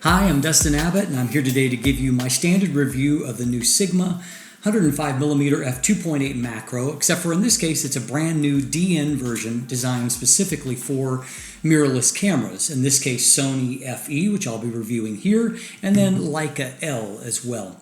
Hi, I'm Dustin Abbott, and I'm here today to give you my standard review of the new Sigma 105mm F2.8 macro, except for in this case it's a brand new DN version designed specifically for mirrorless cameras. In this case Sony FE, which I'll be reviewing here, and then Leica L as well.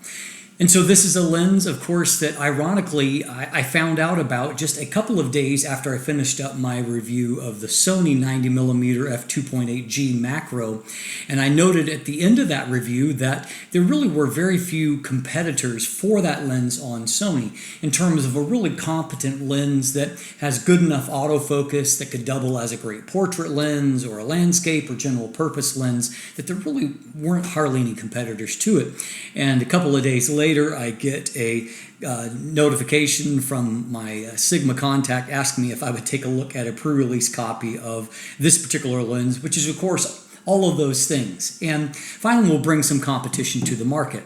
And so this is a lens, of course, that ironically I found out about just a couple of days after I finished up my review of the Sony 90mm f2.8G macro. And I noted at the end of that review that there really were very few competitors for that lens on Sony in terms of a really competent lens that has good enough autofocus that could double as a great portrait lens or a landscape or general purpose lens, that there really weren't hardly any competitors to it. And a couple of days later, I get a notification from my Sigma contact asking me if I would take a look at a pre-release copy of this particular lens, which is, of course, all of those things. And finally, we'll bring some competition to the market.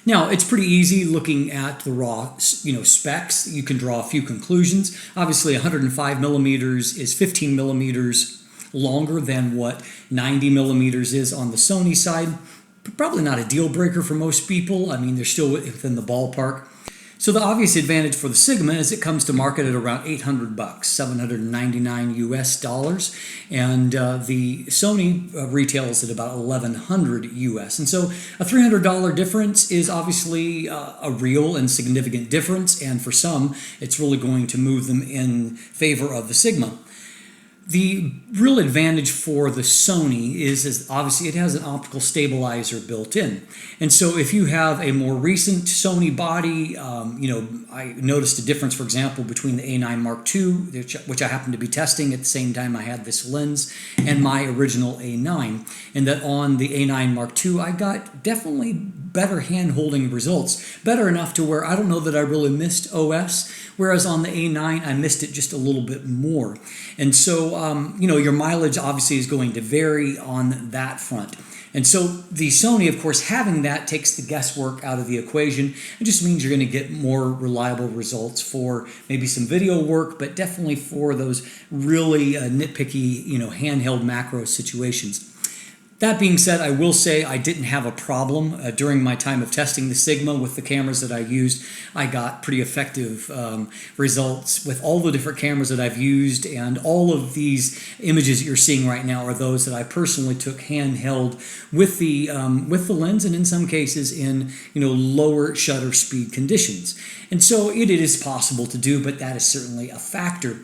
Now, it's pretty easy looking at the raw specs. You can draw a few conclusions. Obviously, 105 millimeters is 15 millimeters longer than what 90 millimeters is on the Sony side. Probably not a deal breaker for most people. I mean, they're still within the ballpark. So the obvious advantage for the Sigma is it comes to market at around $800, $799 US, and the Sony retails at about $1,100 US. And so a $300 difference is obviously a real and significant difference, and for some, it's really going to move them in favor of the Sigma. The real advantage for the Sony is obviously it has an optical stabilizer built in. And so if you have a more recent Sony body, I noticed a difference, for example, between the A9 Mark II, which I happened to be testing at the same time I had this lens, and my original A9. And that on the A9 Mark II, I got definitely better hand-holding results. Better enough to where I don't know that I really missed OS, whereas on the A9, I missed it just a little bit more. And so, your mileage obviously is going to vary on that front. And so the Sony, of course, having that takes the guesswork out of the equation. It just means you're going to get more reliable results for maybe some video work, but definitely for those really nitpicky, handheld macro situations. That being said, I will say I didn't have a problem during my time of testing the Sigma with the cameras that I used. I got pretty effective results with all the different cameras that I've used, and all of these images that you're seeing right now are those that I personally took handheld with the lens, and in some cases in lower shutter speed conditions. And so it is possible to do, but that is certainly a factor.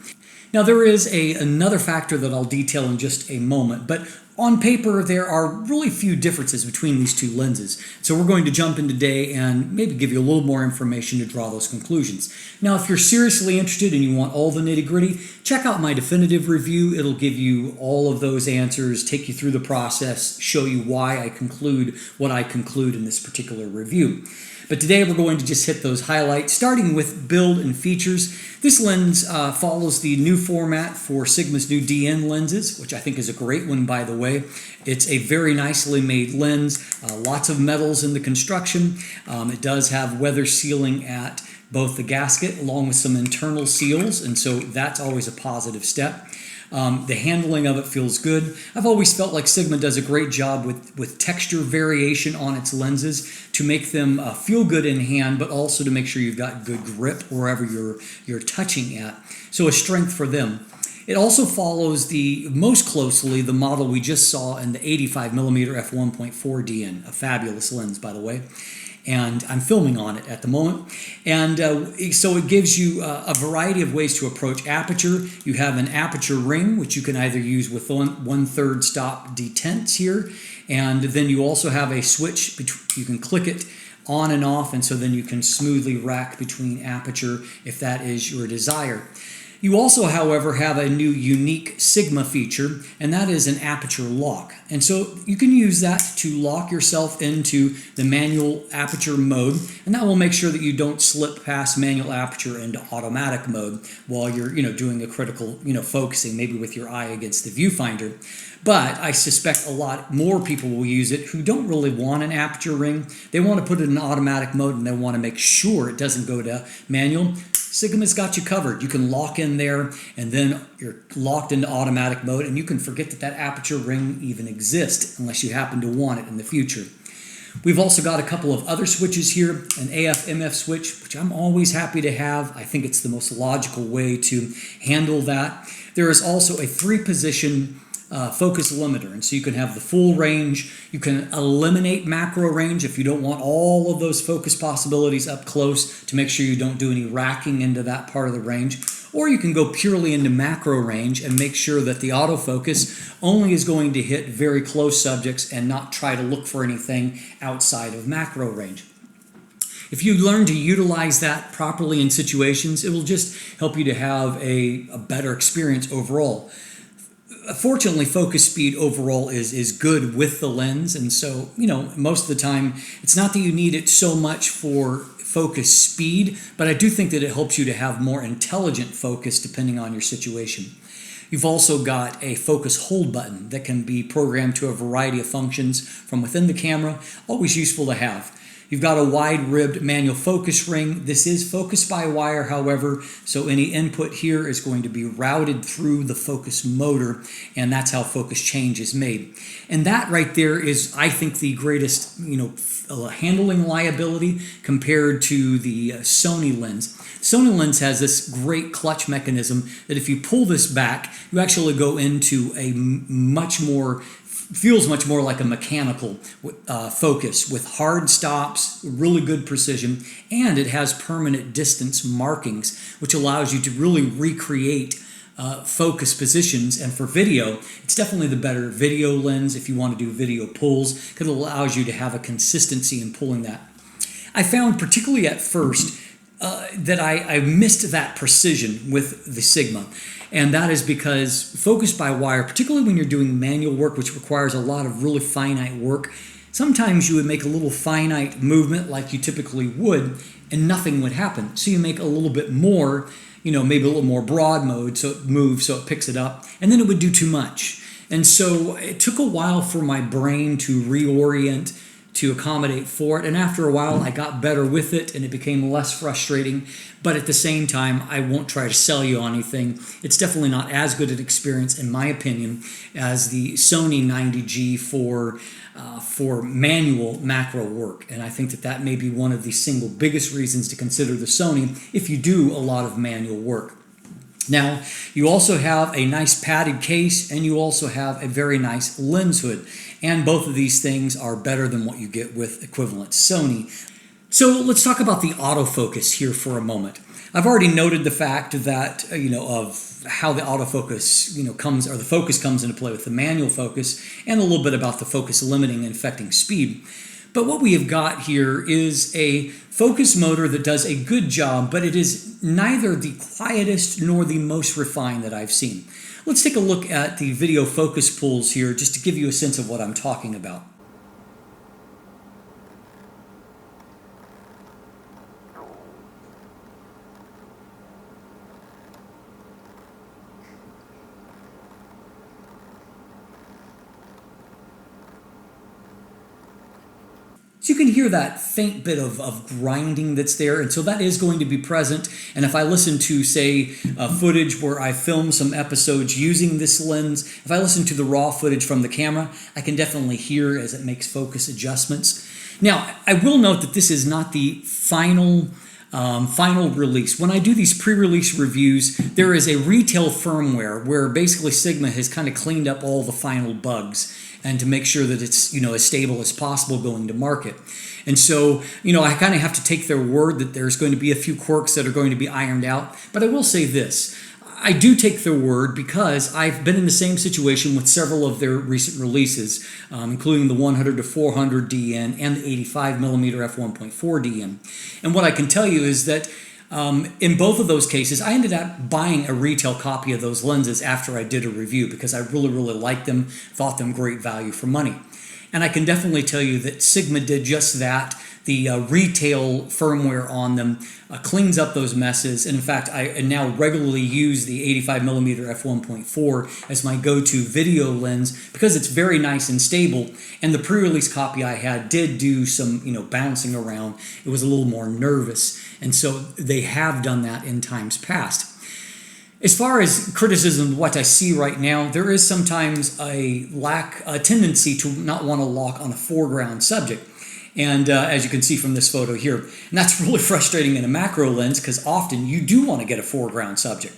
Now there is another factor that I'll detail in just a moment, but on paper, there are really few differences between these two lenses. So we're going to jump in today and maybe give you a little more information to draw those conclusions. Now, if you're seriously interested and you want all the nitty-gritty, check out my definitive review. It'll give you all of those answers, take you through the process, show you why I conclude what I conclude in this particular review. But today we're going to just hit those highlights, starting with build and features. This lens follows the new format for Sigma's new DN lenses, which I think is a great one, by the way. It's a very nicely made lens, lots of metals in the construction. It does have weather sealing at both the gasket along with some internal seals, and so that's always a positive step. The handling of it feels good. I've always felt like Sigma does a great job with texture variation on its lenses to make them feel good in hand, but also to make sure you've got good grip wherever you're touching at. So a strength for them. It also follows most closely the model we just saw in the 85mm f1.4 DN, a fabulous lens, by the way. And I'm filming on it at the moment. And so it gives you a variety of ways to approach aperture. You have an aperture ring, which you can either use with 1/3 stop detents here. And then you also have a switch. You can click it on and off, and so then you can smoothly rack between aperture if that is your desire. You also, however, have a new unique Sigma feature, and that is an aperture lock. And so you can use that to lock yourself into the manual aperture mode, and that will make sure that you don't slip past manual aperture into automatic mode while you're doing a critical focusing, maybe with your eye against the viewfinder. But I suspect a lot more people will use it who don't really want an aperture ring. They want to put it in automatic mode and they want to make sure it doesn't go to manual. Sigma's got you covered. You can lock in there, and then you're locked into automatic mode, and you can forget that that aperture ring even exists unless you happen to want it in the future. We've also got a couple of other switches here, an AF/MF switch, which I'm always happy to have. I think it's the most logical way to handle that. There is also a 3-position focus limiter, and so you can have the full range. You can eliminate macro range if you don't want all of those focus possibilities up close to make sure you don't do any racking into that part of the range. Or you can go purely into macro range and make sure that the autofocus only is going to hit very close subjects and not try to look for anything outside of macro range. If you learn to utilize that properly in situations, it will just help you to have a better experience overall. Fortunately, focus speed overall is good with the lens, and so, most of the time, it's not that you need it so much for focus speed, but I do think that it helps you to have more intelligent focus depending on your situation. You've also got a focus hold button that can be programmed to a variety of functions from within the camera, always useful to have. You've got a wide-ribbed manual focus ring. This is focus by wire, however, so any input here is going to be routed through the focus motor, and that's how focus change is made. And that right there is, I think, the greatest, handling liability compared to the Sony lens. Sony lens has this great clutch mechanism that if you pull this back, you actually go into a feels much more like a mechanical focus with hard stops, really good precision, and it has permanent distance markings, which allows you to really recreate focus positions. And for video, it's definitely the better video lens if you want to do video pulls, because it allows you to have a consistency in pulling that. I found, particularly at first, that I missed that precision with the Sigma. And that is because focus by wire, particularly when you're doing manual work, which requires a lot of really finite work, sometimes you would make a little finite movement like you typically would, and nothing would happen. So you make a little bit more, maybe a little more broad mode, so it moves, so it picks it up, and then it would do too much. And so it took a while for my brain to reorient to accommodate for it. And after a while, I got better with it and it became less frustrating. But at the same time, I won't try to sell you on anything. It's definitely not as good an experience, in my opinion, as the Sony 90G for manual macro work. And I think that may be one of the single biggest reasons to consider the Sony if you do a lot of manual work. Now, you also have a nice padded case, and you also have a very nice lens hood. And both of these things are better than what you get with equivalent Sony. So let's talk about the autofocus here for a moment. I've already noted the fact that, of how the autofocus, the focus comes into play with the manual focus, and a little bit about the focus limiting and affecting speed. But what we have got here is a focus motor that does a good job, but it is neither the quietest nor the most refined that I've seen. Let's take a look at the video focus pulls here just to give you a sense of what I'm talking about. So you can hear that faint bit of grinding that's there, and so that is going to be present. And if I listen to, say, footage where I filmed some episodes using this lens, if I listen to the raw footage from the camera, I can definitely hear as it makes focus adjustments. Now, I will note that this is not the final release. When I do these pre-release reviews, there is a retail firmware where basically Sigma has kind of cleaned up all the final bugs and to make sure that it's, as stable as possible going to market. And so, I kind of have to take their word that there's going to be a few quirks that are going to be ironed out. But I will say this. I do take their word because I've been in the same situation with several of their recent releases, including the 100 to 400 DN and the 85mm f1.4 DN. And what I can tell you is that in both of those cases, I ended up buying a retail copy of those lenses after I did a review because I really, really liked them, thought them great value for money. And I can definitely tell you that Sigma did just that. The retail firmware on them cleans up those messes. And in fact, I now regularly use the 85mm f1.4 as my go-to video lens because it's very nice and stable. And the pre-release copy I had did do some, bouncing around. It was a little more nervous. And so they have done that in times past. As far as criticism, what I see right now, there is sometimes a tendency to not want to lock on a foreground subject. And as you can see from this photo here, and that's really frustrating in a macro lens because often you do want to get a foreground subject.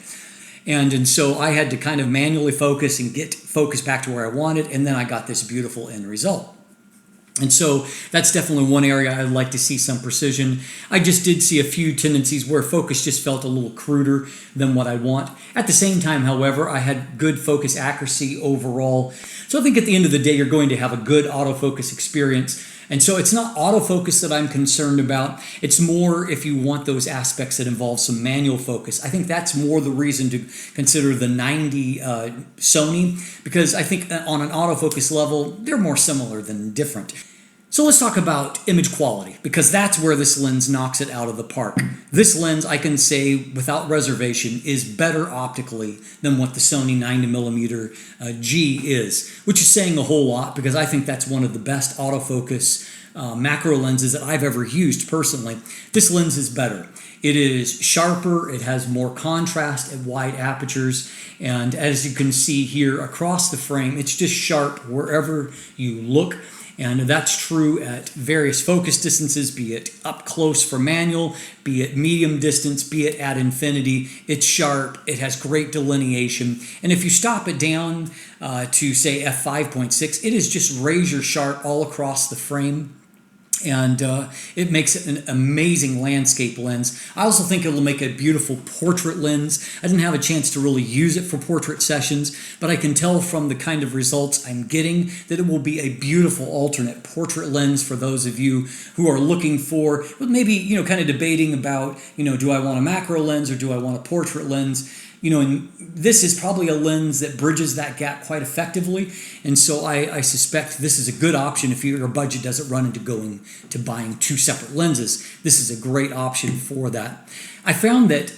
And so I had to kind of manually focus and get focus back to where I wanted, and then I got this beautiful end result. And so that's definitely one area I'd like to see some precision. I just did see a few tendencies where focus just felt a little cruder than what I want. At the same time, however, I had good focus accuracy overall. So I think at the end of the day, you're going to have a good autofocus experience. And so it's not autofocus that I'm concerned about. It's more if you want those aspects that involve some manual focus. I think that's more the reason to consider the 90 Sony, because I think on an autofocus level, they're more similar than different. So let's talk about image quality, because that's where this lens knocks it out of the park. This lens, I can say without reservation, is better optically than what the Sony 90mm G is, which is saying a whole lot because I think that's one of the best autofocus macro lenses that I've ever used personally. This lens is better. It is sharper, it has more contrast at wide apertures, and as you can see here across the frame, it's just sharp wherever you look. And that's true at various focus distances, be it up close for manual, be it medium distance, be it at infinity. It's sharp, it has great delineation. And if you stop it down to say f5.6, it is just razor sharp all across the frame. And it makes it an amazing landscape lens. I also think it'll make a beautiful portrait lens. I didn't have a chance to really use it for portrait sessions, but I can tell from the kind of results I'm getting that it will be a beautiful alternate portrait lens for those of you who are looking for, maybe, kind of debating about, do I want a macro lens or do I want a portrait lens? And this is probably a lens that bridges that gap quite effectively. And so I suspect this is a good option if your budget doesn't run into going to buying two separate lenses. This is a great option for that. I found that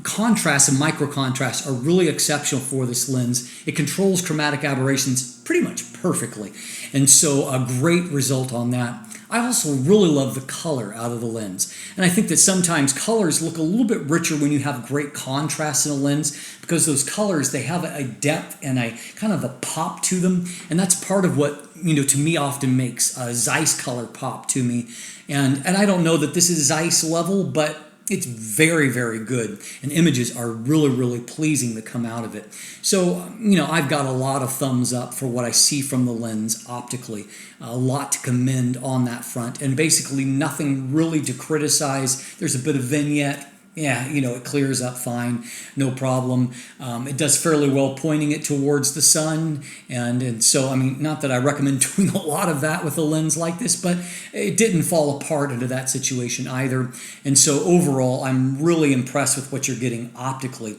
contrast and micro contrast are really exceptional for this lens. It controls chromatic aberrations pretty much perfectly. And so a great result on that. I also really love the color out of the lens. And I think that sometimes colors look a little bit richer when you have great contrast in a lens because those colors, they have a depth and a kind of a pop to them. And that's part of what, to me often makes a Zeiss color pop to me. And I don't know that this is Zeiss level, but it's very, very good, and images are really, really pleasing that come out of it. So, I've got a lot of thumbs up for what I see from the lens optically. A lot to commend on that front, and basically nothing really to criticize. There's a bit of vignette. Yeah, it clears up fine, no problem. It does fairly well pointing it towards the sun. And so, not that I recommend doing a lot of that with a lens like this, but it didn't fall apart into that situation either. And so overall, I'm really impressed with what you're getting optically.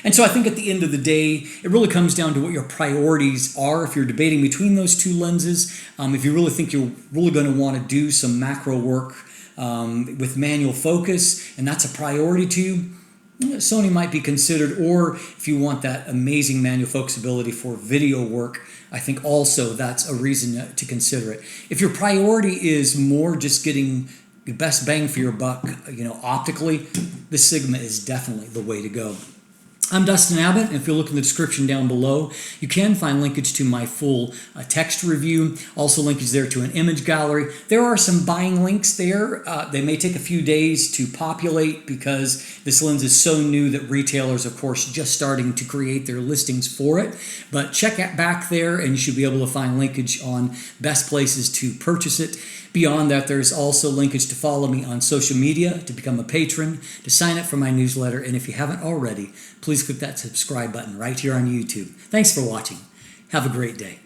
And so I think at the end of the day, it really comes down to what your priorities are if you're debating between those two lenses. If you really think you're really going to want to do some macro work with manual focus, and that's a priority to you, Sony might be considered. Or if you want that amazing manual focus ability for video work, I think also that's a reason to consider it. If your priority is more just getting the best bang for your buck, optically, the Sigma is definitely the way to go. I'm Dustin Abbott, and if you look in the description down below, you can find linkage to my full text review, also linkage there to an image gallery. There are some buying links there. They may take a few days to populate because this lens is so new that retailers, of course, just starting to create their listings for it. But check back there, and you should be able to find linkage on best places to purchase it. Beyond that, there's also linkage to follow me on social media, to become a patron, to sign up for my newsletter, and if you haven't already, please click that subscribe button right here on YouTube. Thanks for watching. Have a great day.